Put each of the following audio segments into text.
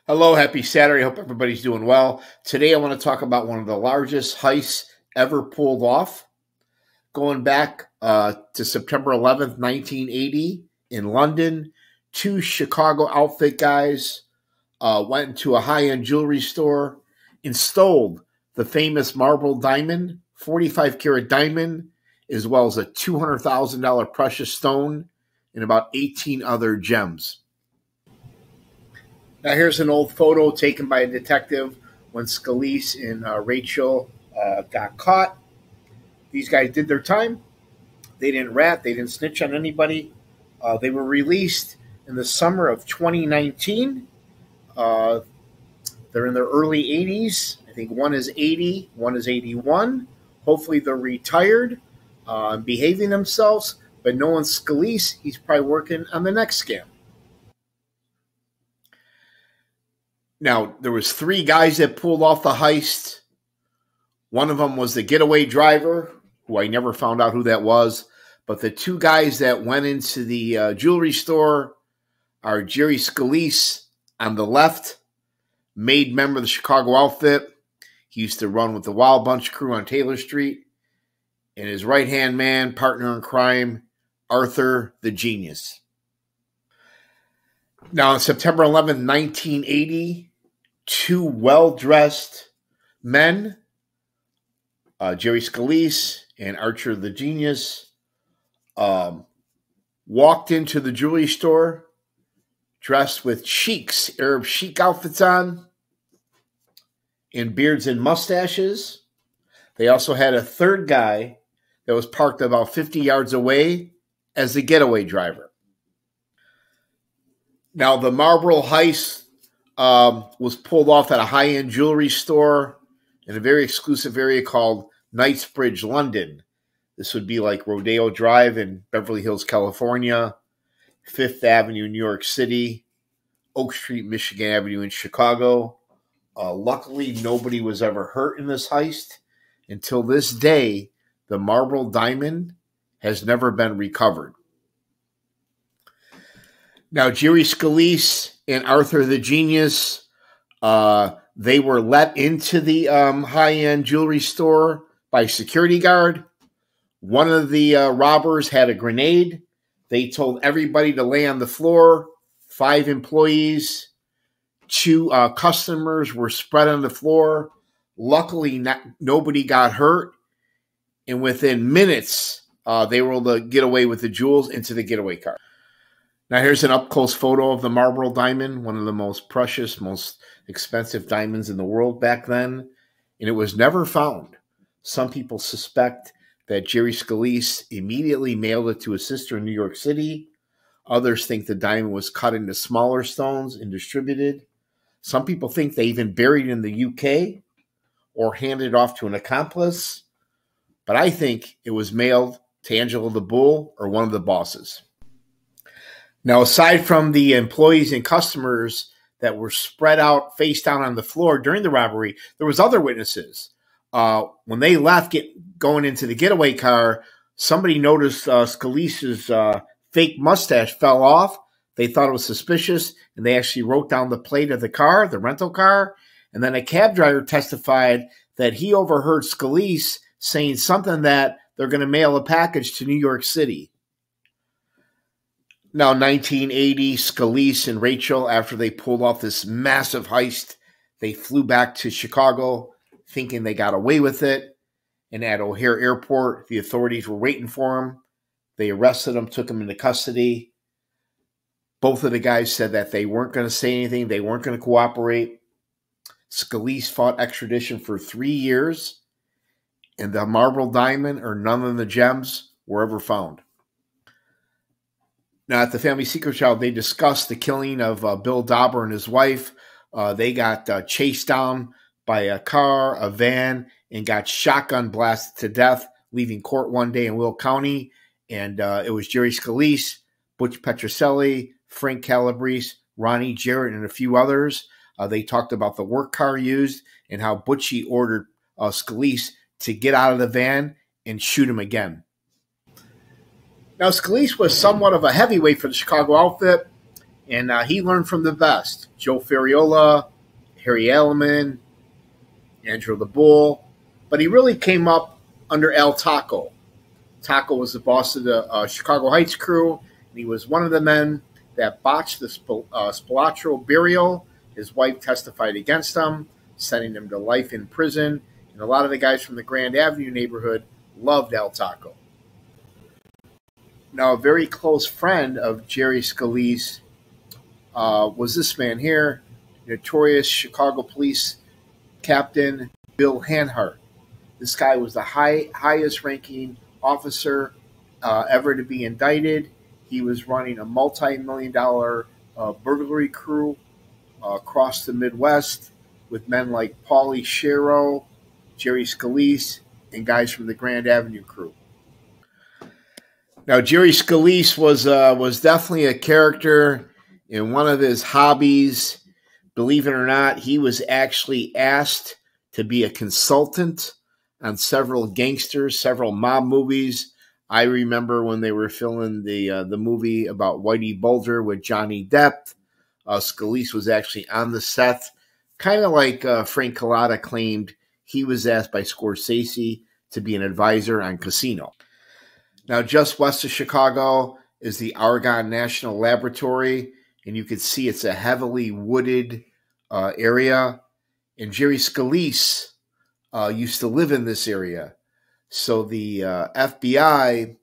Hello, happy Saturday. Hope everybody's doing well. Today I want to talk about one of the largest heists ever pulled off, going back to September 11th, 1980 in London. Two Chicago outfit guys went into a high-end jewelry store and stole the famous marble diamond, 45-carat diamond, as well as a $200,000 precious stone and about 18 other gems. Now, here's an old photo taken by a detective when Scalise and Rachel got caught. These guys did their time. They didn't rat. They didn't snitch on anybody. They were released in the summer of 2019. They're in their early 80s. I think one is 80, one is 81. Hopefully they're retired and behaving themselves. But knowing Scalise, he's probably working on the next scam. Now, there was three guys that pulled off the heist. One of them was the getaway driver, who I never found out who that was. But the two guys that went into the jewelry store are Jerry Scalise on the left, made member of the Chicago outfit. He used to run with the Wild Bunch crew on Taylor Street. And his right-hand man, partner in crime, Arthur the Genius. Now, on September 11, 1980, two well-dressed men, Jerry Scalise and Arthur the Genius, walked into the jewelry store dressed with sheiks, Arab chic outfits on, and beards and mustaches. They also had a third guy that was parked about 50 yards away as the getaway driver. Now, the Marlboro heist was pulled off at a high-end jewelry store in a very exclusive area called Knightsbridge, London. This would be like Rodeo Drive in Beverly Hills, California, Fifth Avenue, New York City, Oak Street, Michigan Avenue in Chicago. Luckily, nobody was ever hurt in this heist. Until this day, the marble diamond has never been recovered. Now, Jerry Scalise and Arthur the Genius, they were let into the high-end jewelry store by a security guard. One of the robbers had a grenade. They told everybody to lay on the floor. 5 employees, 2 customers were spread on the floor. Luckily, nobody got hurt. And within minutes, they were able to get away with the jewels into the getaway car. Now, here's an up-close photo of the Marlboro diamond, one of the most precious, most expensive diamonds in the world back then, and it was never found. Some people suspect that Jerry Scalise immediately mailed it to his sister in New York City. Others think the diamond was cut into smaller stones and distributed. Some people think they even buried it in the UK or handed it off to an accomplice. But I think it was mailed to Angela the Bull or one of the bosses. Now, aside from the employees and customers that were spread out face down on the floor during the robbery, there was other witnesses. When they left going into the getaway car, somebody noticed Scalise's fake mustache fell off. They thought it was suspicious, and they actually wrote down the plate of the car, the rental car. And then a cab driver testified that he overheard Scalise saying something that they're going to mail a package to New York City. Now, 1980, Scalise and Rachel, after they pulled off this massive heist, they flew back to Chicago thinking they got away with it. And at O'Hare Airport, the authorities were waiting for them. They arrested them, took them into custody. Both of the guys said that they weren't going to say anything. They weren't going to cooperate. Scalise fought extradition for 3 years, and the marble diamond or none of the gems were ever found. Now, at the Family Secret Show, they discussed the killing of Bill Dauber and his wife. They got chased down by a car, a van, and got shotgun blasted to death, leaving court one day in Will County. And it was Jerry Scalise, Butch Petrocelli, Frank Calabrese, Ronnie Jarrett, and a few others. They talked about the work car used and how Butchie ordered Scalise to get out of the van and shoot him again. Now, Scalise was somewhat of a heavyweight for the Chicago outfit. And he learned from the best: Joe Ferriola, Harry Alleman, Andrew the Bull. But he really came up under Al Taco. Taco was the boss of the Chicago Heights crew, and he was one of the men that botched the Spilotro burial. His wife testified against him, sending him to life in prison. And a lot of the guys from the Grand Avenue neighborhood loved El Taco. Now, a very close friend of Jerry Scalise was this man here, notorious Chicago police captain Bill Hanhart. This guy was the highest ranking officer ever to be indicted. He was running a multi-million-dollar burglary crew across the Midwest with men like Paulie Shero, Jerry Scalise, and guys from the Grand Avenue crew. Now, Jerry Scalise was definitely a character. In one of his hobbies, believe it or not, he was actually asked to be a consultant on several gangsters, several mob movies. I remember when they were filming the movie about Whitey Bulger with Johnny Depp. Scalise was actually on the set, kind of like Frank Collada claimed he was asked by Scorsese to be an advisor on Casino. Now, just west of Chicago is the Argonne National Laboratory, and you can see it's a heavily wooded area. And Jerry Scalise used to live in this area. So the FBI,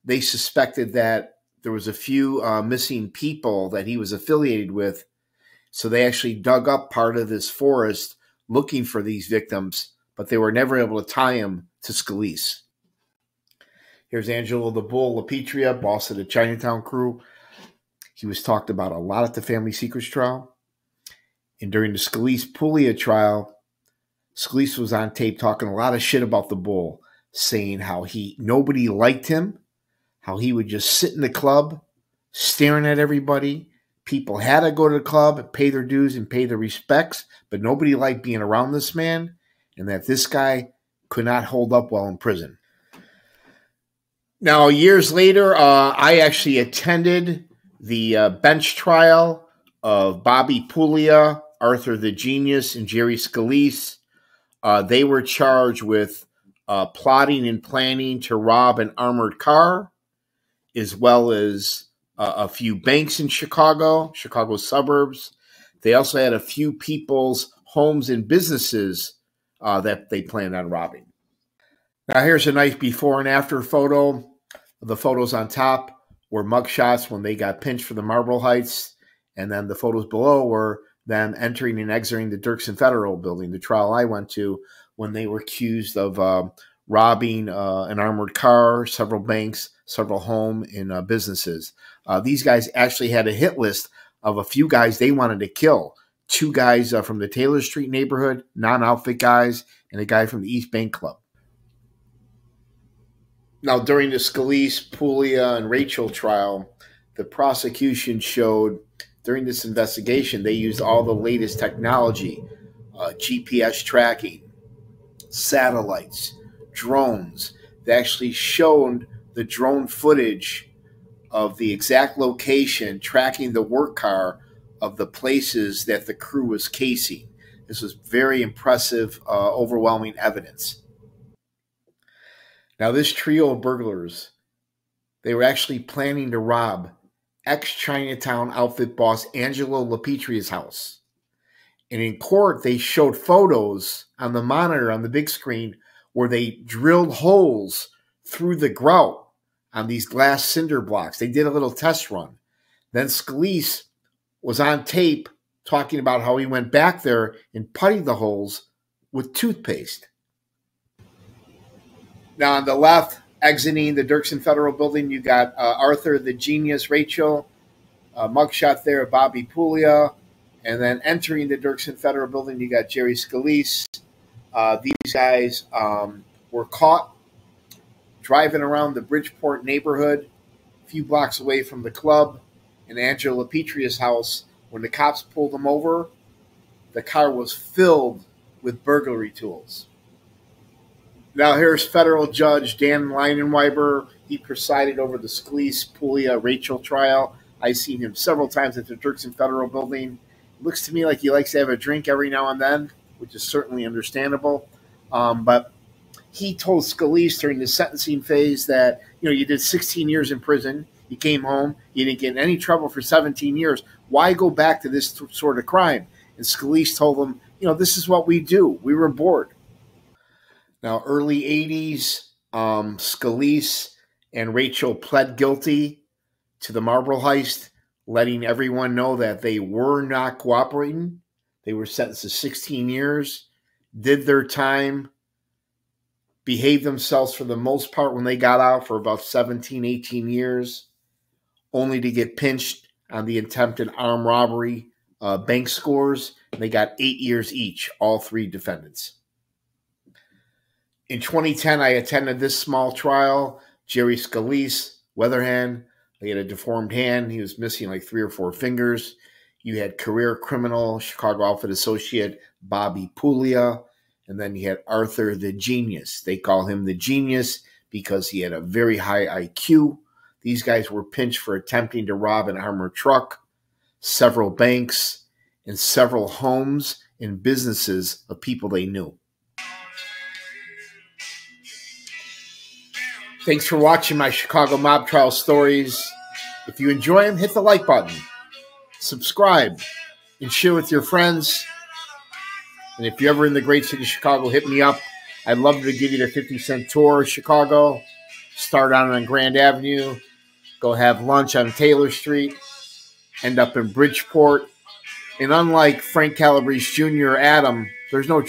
they suspected that there was a few missing people that he was affiliated with. So they actually dug up part of this forest looking for these victims, but they were never able to tie him to Scalise. Here's Angelo the Bull LaPetria, boss of the Chinatown crew. He was talked about a lot at the Family Secrets trial. And during the Scalise-Puglia trial, Scalise was on tape talking a lot of shit about the Bull, saying how nobody liked him, how he would just sit in the club staring at everybody. People had to go to the club, pay their dues, and pay their respects, but nobody liked being around this man, and that this guy could not hold up well in prison. Now, years later, I actually attended the bench trial of Bobby Puglia, Arthur the Genius, and Jerry Scalise. They were charged with plotting and planning to rob an armored car, as well as a few banks in Chicago suburbs. They also had a few people's homes and businesses that they planned on robbing. Now, here's a nice before and after photo. The photos on top were mugshots when they got pinched for the Marlboro Heights, and then the photos below were them entering and exiting the Dirksen Federal Building, the trial I went to, when they were accused of robbing an armored car, several banks, several home and businesses. These guys actually had a hit list of a few guys they wanted to kill. Two guys from the Taylor Street neighborhood, non-outfit guys, and a guy from the East Bank Club. Now, during the Scalise, Puglia, and Rachel trial, the prosecution showed during this investigation they used all the latest technology, GPS tracking, satellites, drones. They actually showed the drone footage of the exact location, tracking the work car of the places that the crew was casing. This was very impressive, overwhelming evidence. Now, this trio of burglars, they were actually planning to rob ex-Chinatown outfit boss Angelo LaPetria's house. And in court, they showed photos on the monitor on the big screen where they drilled holes through the grout on these glass cinder blocks. They did a little test run. Then Scalise was on tape talking about how he went back there and puttied the holes with toothpaste. Now, on the left, exiting the Dirksen Federal Building, you got Arthur the Genius, Rachel, mugshot there of Bobby Puglia, and then entering the Dirksen Federal Building, you got Jerry Scalise. These guys were caught driving around the Bridgeport neighborhood, a few blocks away from the club and Angelo LaPetria's house. When the cops pulled them over, the car was filled with burglary tools. Now, here's federal judge Dan Leinenweber. He presided over the Scalise, Puglia, Rachel trial. I've seen him several times at the Turks and Federal Building. Looks to me like he likes to have a drink every now and then, which is certainly understandable. But he told Scalise during the sentencing phase that, you did 16 years in prison. You came home. You didn't get in any trouble for 17 years. Why go back to this sort of crime? And Scalise told him, this is what we do. We were bored. Now, early 80s, Scalise and Rachel pled guilty to the Marlboro heist, letting everyone know that they were not cooperating. They were sentenced to 16 years, did their time, behaved themselves for the most part when they got out for about 17, 18 years, only to get pinched on the attempted armed robbery bank scores. And they got 8 years each, all three defendants. In 2010, I attended this small trial. Jerry Scalise, Weatherhand, he had a deformed hand. He was missing like 3 or 4 fingers. You had career criminal, Chicago outfit associate Bobby Puglia. And then you had Arthur the Genius. They call him the Genius because he had a very high IQ. These guys were pinched for attempting to rob an armored truck, several banks, and several homes and businesses of people they knew. Thanks for watching my Chicago mob trial stories. If you enjoy them, hit the like button, subscribe, and share with your friends. And if you're ever in the great city of Chicago, hit me up. I'd love to give you the 50-cent tour of Chicago. Start out on Grand Avenue, go have lunch on Taylor Street, end up in Bridgeport. And unlike Frank Calabrese Jr. or Adam, there's no